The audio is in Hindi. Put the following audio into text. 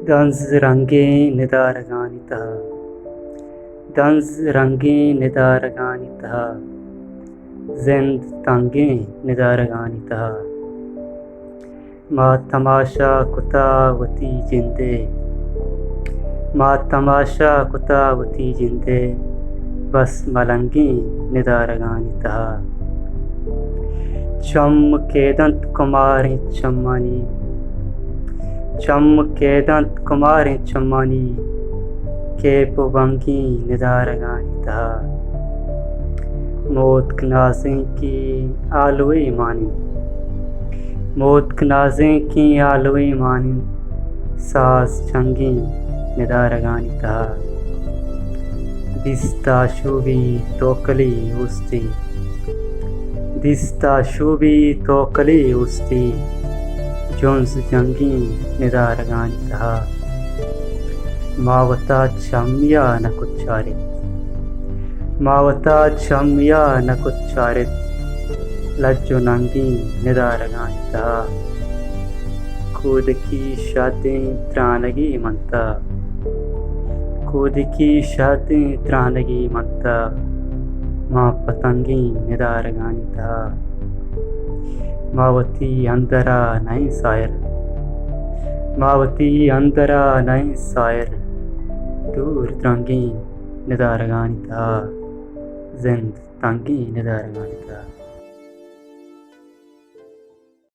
दंस रंगे निदारगानितः दंस रंगे निदारगानितः जिंद तंगे निदारगानितः माँ तमाशा कुतावती जिंदे माँ तमाशा कुतावती जिंदे बस मलंगी निदारगानितः चम केदंत कुमारी चम्मनी चम केदंत कुमारी चम्मनी के पुबंगी निदारगानितः मोत नाज़ें की आलुए मानी मोत नाज़ें की आलुए मानी सास चंगी निदारगानितः दिस्ता शुभी तोकली उस्ती दिस्ता शुभी तोकली उस्ती जोंस जंगी निदारगानितः मावता चम्या न कुच्चारित मावता चम्या न कुच्चारित लज्जो नंगी निदारगानितः खुद की शादी त्रानगी मनता खुद की शादी त्रानगी मनता माँ पतंगी निदारगानितः मावती अंदरा नहीं सायर मावती अंदरा नहीं सायर दूर तरंगी निदारगानितः जिंद तंगी निदारगानितः।